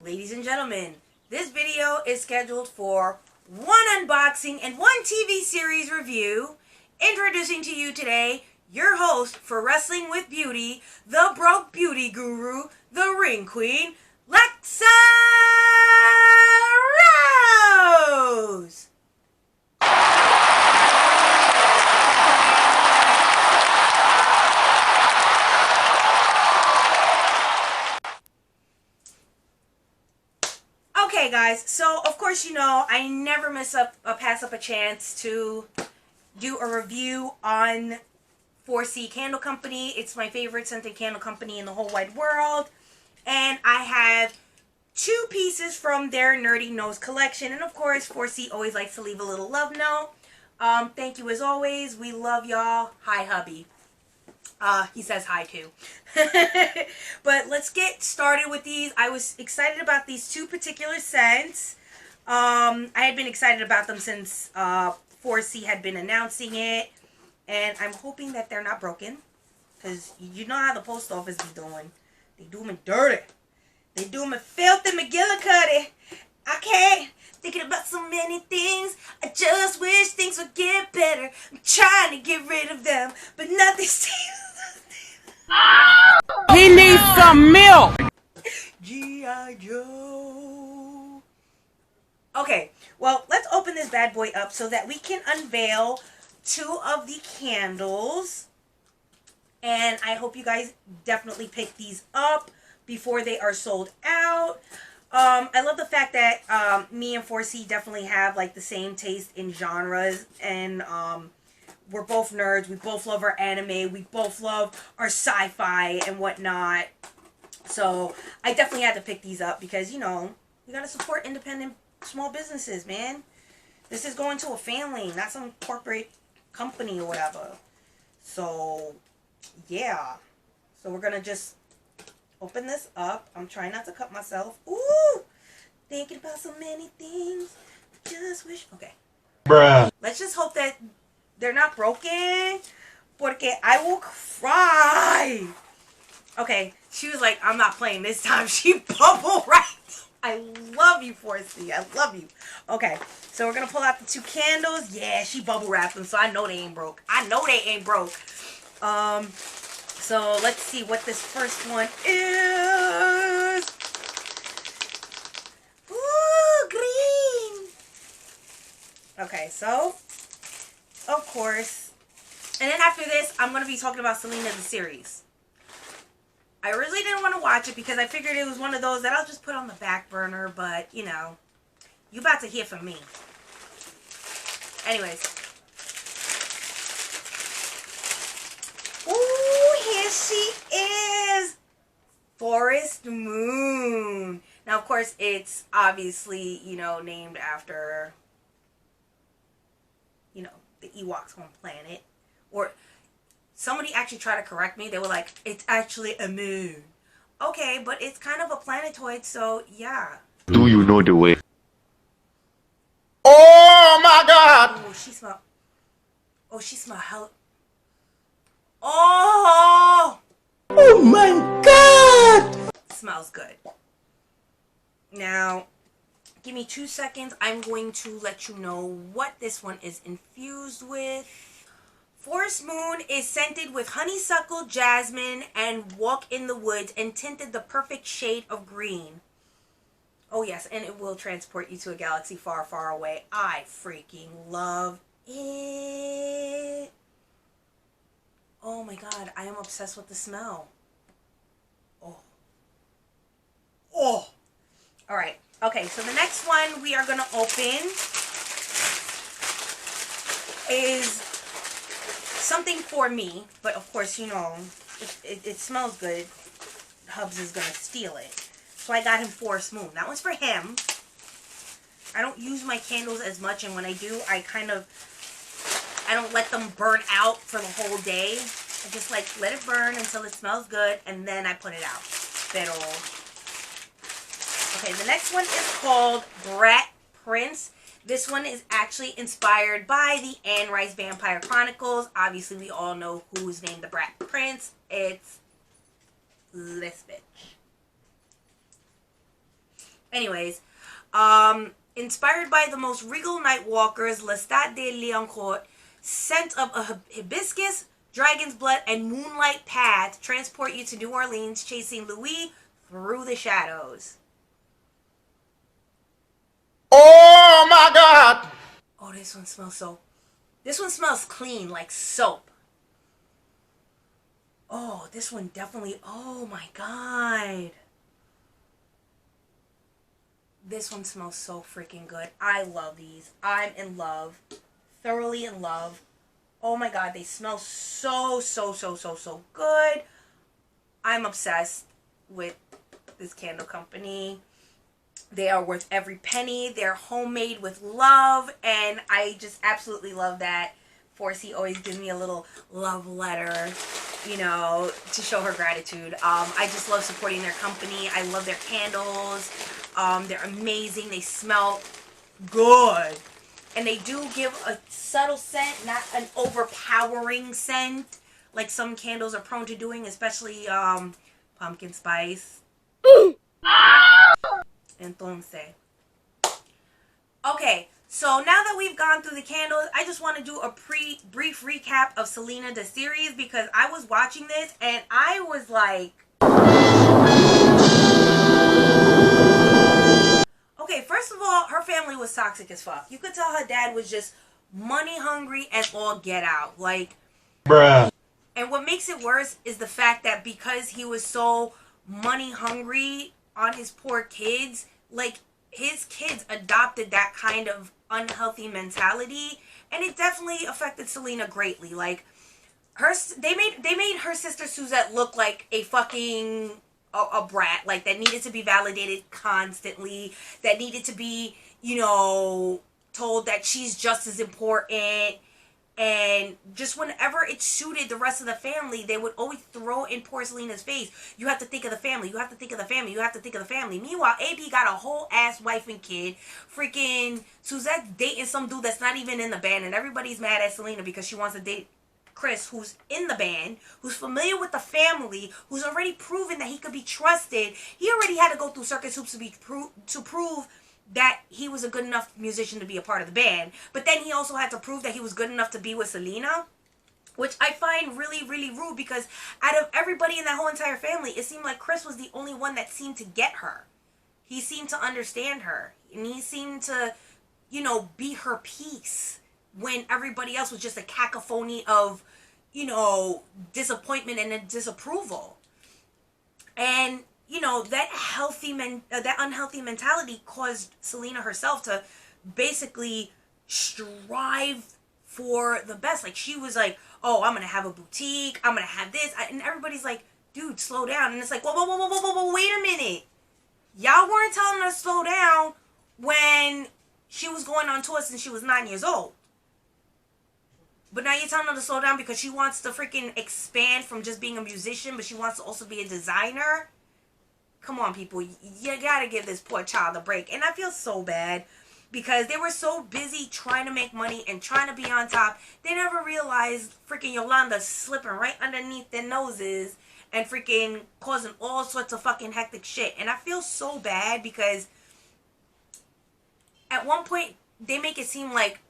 Ladies and gentlemen, this video is scheduled for one unboxing and one TV series review. Introducing to you today, your host for Wrestling with Beauty, the broke beauty guru, the ring queen, Lexa Rose! Okay guys, so of course you know I never pass up a chance to do a review on Foresee Candle Company. It's my favorite scented candle company in the whole wide world. And I have two pieces from their Nerdy Nose collection. And of course, Foresee always likes to leave a little love note. Thank you as always. We love y'all. Hi, hubby. He says hi too. But let's get started with these. I was excited about these two particular scents. I had been excited about them since Foresee had been announcing it. And I'm hoping that they're not broken. Because you know how the post office be doing. They do me dirty. They do me filthy McGillicuddy. Okay? Thinking about so many things. I just wish things would get better. I'm trying to get rid of them. But nothing seems... He needs some milk. G.I. Joe. Okay, well, let's open this bad boy up so that we can unveil two of the candles. And I hope you guys definitely pick these up before they are sold out. I love the fact that me and Foresee definitely have like the same taste in genres. And we're both nerds. We both love our anime. We both love our sci-fi and whatnot. So I definitely had to pick these up because, you know, you got to support independent small businesses, man. This is going to a family, not some corporate company or whatever. So, yeah. So we're going to just open this up. I'm trying not to cut myself. Ooh! Thinking about so many things. Just wish... Okay. Bruh. Let's just hope that they're not broken. Porque I will cry. Okay. She was like, I'm not playing this time. She bubble wrapped. I love you, Foresee. I love you. Okay. So we're going to pull out the two candles. Yeah, she bubble wrapped them. So I know they ain't broke. I know they ain't broke. So let's see what this first one is. Ooh, green. Okay, so, of course. And then after this, I'm going to be talking about Selena the series. I originally didn't want to watch it because I figured it was one of those that I'll just put on the back burner. But, you know, you about to hear from me. Anyways. Ooh, here she is. Forest Moon. Now, of course, it's obviously, you know, named after, you know, the Ewoks' home planet. Or somebody actually tried to correct me. They were like, it's actually a moon. Okay, but it's kind of a planetoid, so yeah. Do you know the way? Oh my God! Oh, she smell. Oh, she smell hell. Oh! Oh my God! Smells good. Now, give me 2 seconds. I'm going to let you know what this one is infused with. Forest Moon is scented with honeysuckle, jasmine, and walk in the woods and tinted the perfect shade of green. Oh yes, and it will transport you to a galaxy far, far away. I freaking love it. Oh my God, I am obsessed with the smell. Oh. Oh. Alright, okay, so the next one we are going to open is something for me. But of course, you know, it smells good. Hubs is going to steal it. So I got him Forest Moon. That one's for him. I don't use my candles as much, and when I do, I don't let them burn out for the whole day. I just like let it burn until it smells good, and then I put it out. Pero... Okay, the next one is called Bratz. This one is actually inspired by the Anne Rice Vampire Chronicles. Obviously, we all know who's named the Brat Prince. It's this bitch. Anyways, inspired by the most regal night walkers, Lestat de Liancourt, scent of a hibiscus, dragon's blood, and moonlight path transport you to New Orleans, chasing Louis through the shadows. Oh my God! Oh, this one smells so... This one smells clean, like soap. Oh, this one definitely... Oh my God. This one smells so freaking good. I love these. I'm in love. Thoroughly in love. Oh my God, they smell so good. I'm obsessed with this candle company. They are worth every penny. They're homemade with love, and I just absolutely love that. Foresee always gives me a little love letter, you know, to show her gratitude. I just love supporting their company. I love their candles. They're amazing. They smell good. And they do give a subtle scent, not an overpowering scent, like some candles are prone to doing, especially pumpkin spice. Entonces. Okay, so now that we've gone through the candles, I just want to do a brief recap of Selena the series, because I was watching this and I was like... Okay, first of all, her family was toxic as fuck. You could tell her dad was just money hungry as all get out. Like, Bruh. And what makes it worse is the fact that because he was so money hungry on his poor kids, like, his kids adopted that kind of unhealthy mentality, and it definitely affected Selena greatly. Like, they made her sister Suzette look like a fucking a brat, like, that needed to be validated constantly, that needed to be, you know, told that she's just as important. And just whenever it suited the rest of the family, they would always throw in poor Selena's face. You have to think of the family. You have to think of the family. You have to think of the family. Meanwhile, AP got a whole ass wife and kid. Freaking Suzette dating some dude that's not even in the band. And everybody's mad at Selena because she wants to date Chris, who's in the band, who's familiar with the family, who's already proven that he could be trusted. He already had to go through circus hoops to prove that he was a good enough musician to be a part of the band. But then he also had to prove that he was good enough to be with Selena, which I find really rude, because out of everybody in that whole entire family, it seemed like Chris was the only one that seemed to get her. He seemed to understand her, and he seemed to, you know, be her peace when everybody else was just a cacophony of, you know, disappointment and disapproval. And you know, that unhealthy mentality caused Selena herself to basically strive for the best. Like, she was like, oh, I'm gonna have a boutique, I'm gonna have this, and everybody's like, dude, slow down. And it's like, whoa, wait a minute. Y'all weren't telling her to slow down when she was going on tour since she was 9 years old. But now you're telling her to slow down because she wants to freaking expand from just being a musician, but she wants to also be a designer. Come on, people. You gotta give this poor child a break. And I feel so bad because they were so busy trying to make money and trying to be on top. They never realized freaking Yolanda slipping right underneath their noses and freaking causing all sorts of fucking hectic shit. And I feel so bad because at one point they make it seem like,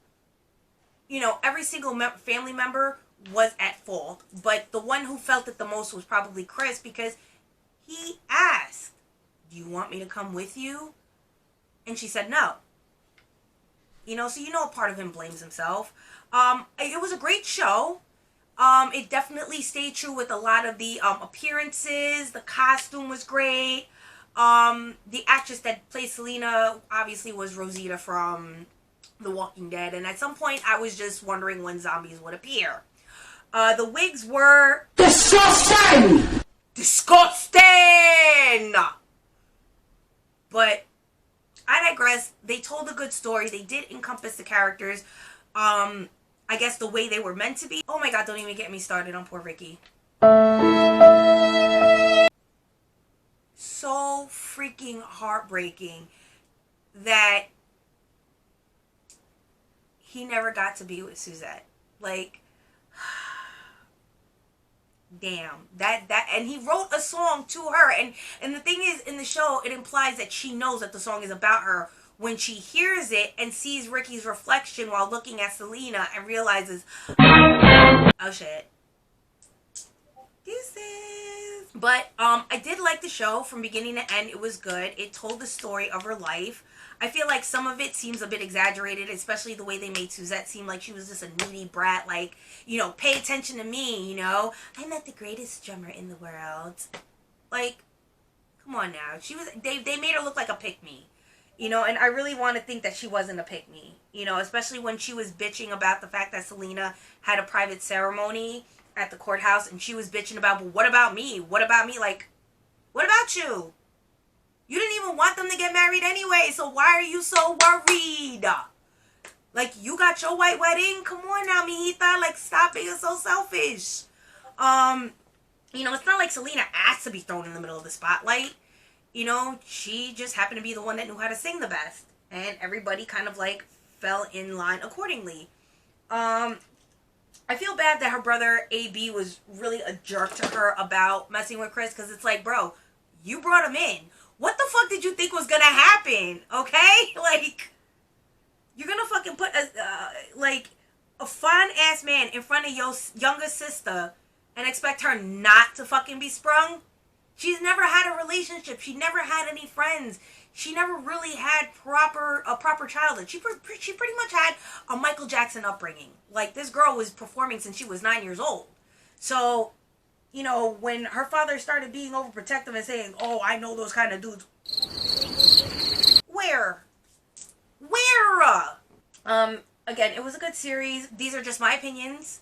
you know, every single family member was at fault. But the one who felt it the most was probably Chris, because he asked, do you want me to come with you? And she said no. You know, so you know a part of him blames himself. It was a great show. It definitely stayed true with a lot of the appearances. The costume was great. The actress that played Selena obviously was Rosita from The Walking Dead. And at some point I was just wondering when zombies would appear. The wigs were... disgusting! But I digress. They told a good story. They did encompass the characters. I guess the way they were meant to be. Oh my god, don't even get me started on poor Ricky. So freaking heartbreaking that he never got to be with Suzette. Like, damn, and he wrote a song to her, and the thing is, in the show, it implies that she knows that the song is about her when she hears it and sees Ricky's reflection while looking at Selena and realizes, oh shit, deuces. But I did like the show from beginning to end. It was good. It told the story of her life. I feel like some of it seems a bit exaggerated, especially the way they made Suzette seem like she was just a needy brat, like, pay attention to me, I'm not the greatest drummer in the world. Like, come on now. They made her look like a pick-me, and I really want to think that she wasn't a pick-me, especially when she was bitching about the fact that Selena had a private ceremony at the courthouse, and she was bitching about, well, what about me? What about me? Like, what about you? You didn't even want them to get married anyway, so why are you so worried? Like, you got your white wedding? Come on now, mijita. Like, stop being so selfish. It's not like Selena asked to be thrown in the middle of the spotlight. She just happened to be the one that knew how to sing the best. And everybody kind of, like, fell in line accordingly. I feel bad that her brother, AB, was really a jerk to her about messing with Chris, because it's like, bro, you brought him in. What the fuck did you think was gonna happen? Okay? Like, you're gonna fucking put a fine-ass man in front of your younger sister and expect her not to fucking be sprung? She's never had a relationship. She never had any friends. She never really had a proper childhood. She pretty much had a Michael Jackson upbringing. Like, this girl was performing since she was 9 years old. So, when her father started being overprotective and saying, oh, I know those kind of dudes. Where? Again, it was a good series. These are just my opinions.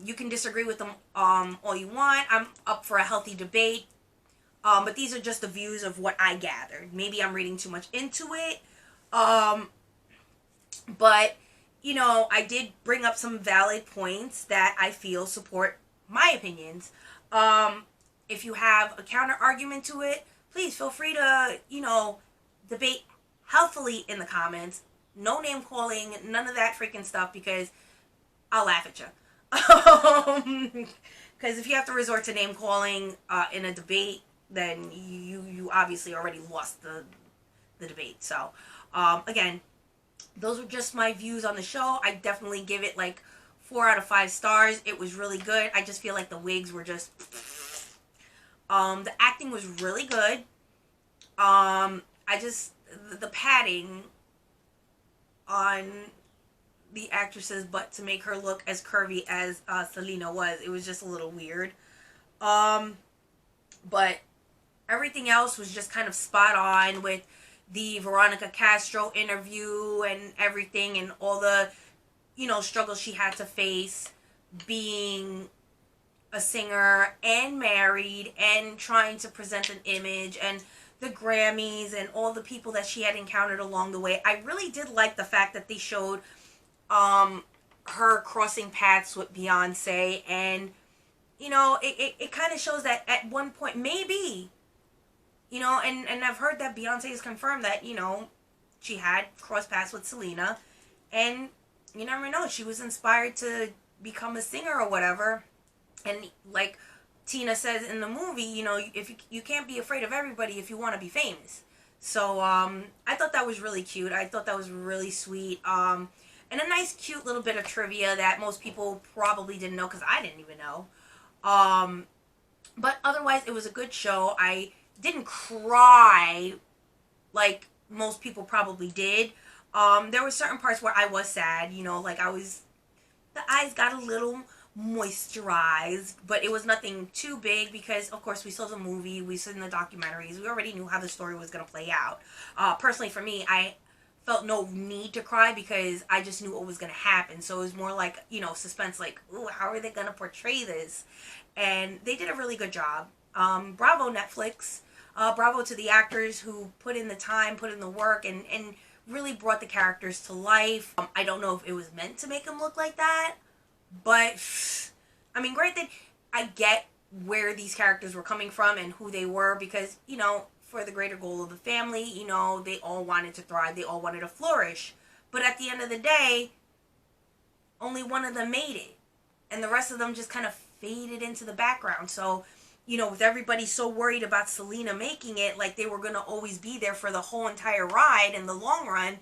You can disagree with them all you want. I'm up for a healthy debate. But these are just the views of what I gathered. Maybe I'm reading too much into it. But, I did bring up some valid points that I feel support my opinions. If you have a counter argument to it, please feel free to, debate healthfully in the comments. No name calling, none of that freaking stuff, because I'll laugh at you. Because if you have to resort to name calling in a debate, then you obviously already lost the debate. So, again, those were just my views on the show. I definitely give it like 4 out of 5 stars. It was really good. I just feel like the wigs were just... the acting was really good. The padding on the actress's butt to make her look as curvy as Selena was, it was just a little weird. But everything else was just kind of spot on with the Veronica Castro interview and everything, and all the, struggles she had to face being a singer and married and trying to present an image, and the Grammys and all the people that she had encountered along the way. I really did like the fact that they showed her crossing paths with Beyonce, and it kind of shows that at one point, maybe, and I've heard that Beyonce has confirmed that, she had crossed paths with Selena, and you never know, she was inspired to become a singer or whatever. And like Tina says in the movie, if you can't be afraid of everybody if you want to be famous. So I thought that was really cute. I thought that was really sweet. And a nice, cute little bit of trivia that most people probably didn't know, because I didn't even know. But otherwise, it was a good show. I didn't cry like most people probably did. There were certain parts where I was sad, like the eyes got a little moisturized, but it was nothing too big, because of course we saw the movie, we saw the documentaries, we already knew how the story was going to play out. Personally for me, I felt no need to cry because I just knew what was going to happen. So it was more like, suspense, like, ooh, how are they going to portray this? And they did a really good job. Bravo, Netflix. Bravo to the actors who put in the time, put in the work, and really brought the characters to life. I don't know if it was meant to make them look like that, but, I mean, granted, I get where these characters were coming from and who they were, because, for the greater goal of the family, they all wanted to thrive, they all wanted to flourish. But at the end of the day, only one of them made it. And the rest of them just kind of faded into the background. So, you know, with everybody so worried about Selena making it, like they were going to always be there for the whole entire ride in the long run,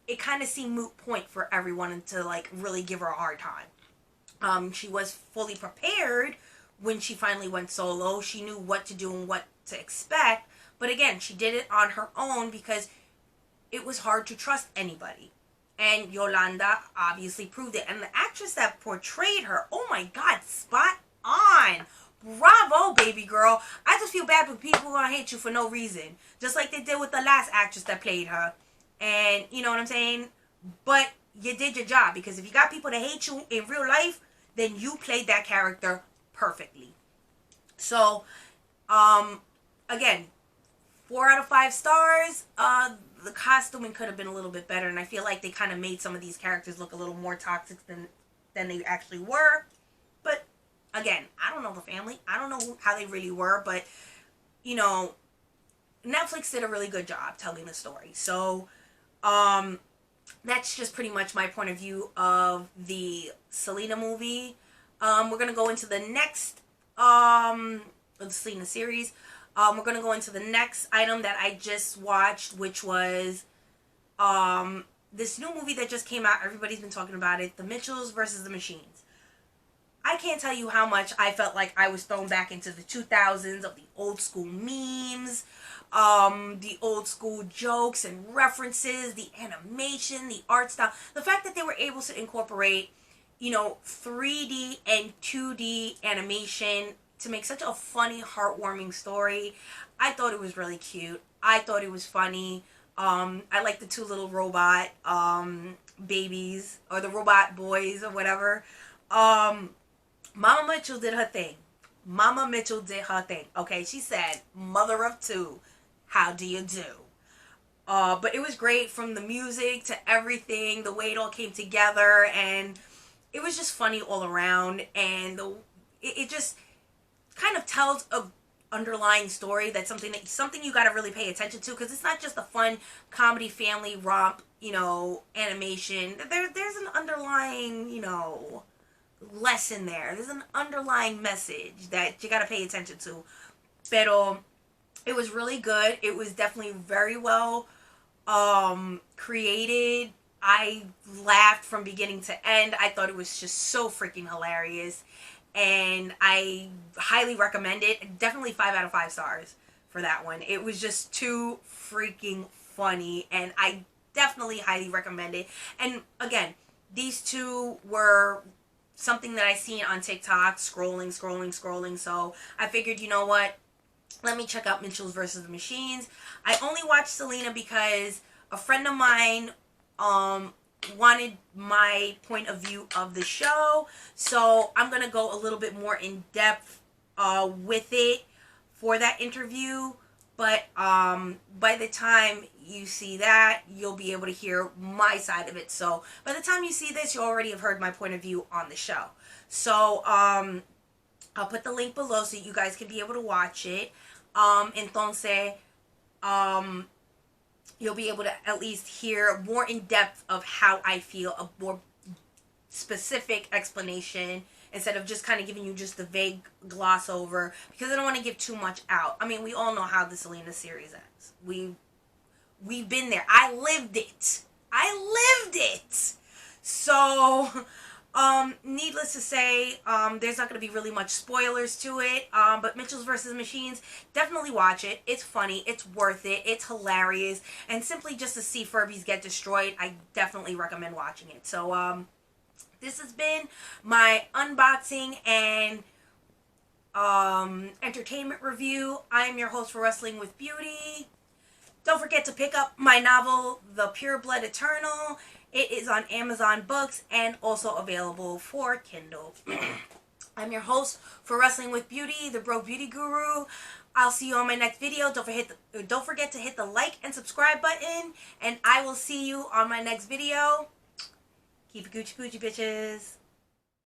it kind of seemed moot point for everyone to like really give her a hard time. She was fully prepared when she finally went solo. She knew what to do and what to expect. But again, she did it on her own because it was hard to trust anybody. And Yolanda obviously proved it. And the actress that portrayed her, oh my God, spot on. Bravo, baby girl. I just feel bad for people who are gonna hate you for no reason. Just like they did with the last actress that played her. And you know what I'm saying? But you did your job, because if you got people to hate you in real life, then you played that character perfectly. So, again, 4 out of 5 stars. The costuming could have been a little bit better, and I feel like they kind of made some of these characters look a little more toxic than they actually were. But again, I don't know the family. I don't know how they really were, but you know, Netflix did a really good job telling the story. So, that's just pretty much my point of view of the Selena movie. We're gonna go into the next the Selena series. We're gonna go into the next item that I just watched, which was this new movie that just came out. Everybody's been talking about it, The Mitchells versus the Machines. I can't tell you how much I felt like I was thrown back into the 2000s of the old school memes, the old school jokes and references, the animation, the art style. The fact that they were able to incorporate, you know, 3D and 2D animation to make such a funny, heartwarming story. I thought it was really cute. I thought it was funny. I like the 2 little robot babies, or the robot boys, or whatever. Mama Mitchell did her thing. Mama Mitchell did her thing. Okay, she said, mother of 2, how do you do? But it was great, from the music to everything, the way it all came together, and it was just funny all around, and it just kind of tells a underlying story, that's something you got to really pay attention to, because it's not just a fun comedy family romp, you know, animation. There's an underlying, you know, lesson there. There's an underlying message that you got to pay attention to. Pero it was really good. It was definitely very well created. I laughed from beginning to end. I thought it was just so freaking hilarious, and I highly recommend it. Definitely 5 out of 5 stars for that one. It was just too freaking funny, and I definitely highly recommend it. And again, these 2 were something that I seen on TikTok, scrolling. So I figured, you know what? Let me check out Mitchells versus the Machines. I only watched Selena because a friend of mine wanted my point of view of the show, so I'm gonna go a little bit more in depth with it for that interview. But by the time you see that, you'll be able to hear my side of it. So by the time you see this, you already have heard my point of view on the show. So I'll put the link below so you guys can be able to watch it. Entonces, you'll be able to at least hear more in depth of how I feel, a more specific explanation, instead of just kind of giving you just the vague gloss over, because I don't want to give too much out. I mean, we all know how the Selena series ends. We've been there. I lived it. So, needless to say, there's not going to be really much spoilers to it, but Mitchells vs. Machines, definitely watch it. It's funny, it's worth it, it's hilarious, and simply just to see Furbies get destroyed, I definitely recommend watching it. So, this has been my unboxing and entertainment review. I am your host for Wrestling with Beauty. Don't forget to pick up my novel, The Pure Blood Eternal. It is on Amazon Books and also available for Kindle. I'm your host for Wrestling with Beauty, the Broke Beauty Guru. I'll see you on my next video. Don't forget to hit the like and subscribe button, and I will see you on my next video. Keep it Gucci Pucci, bitches.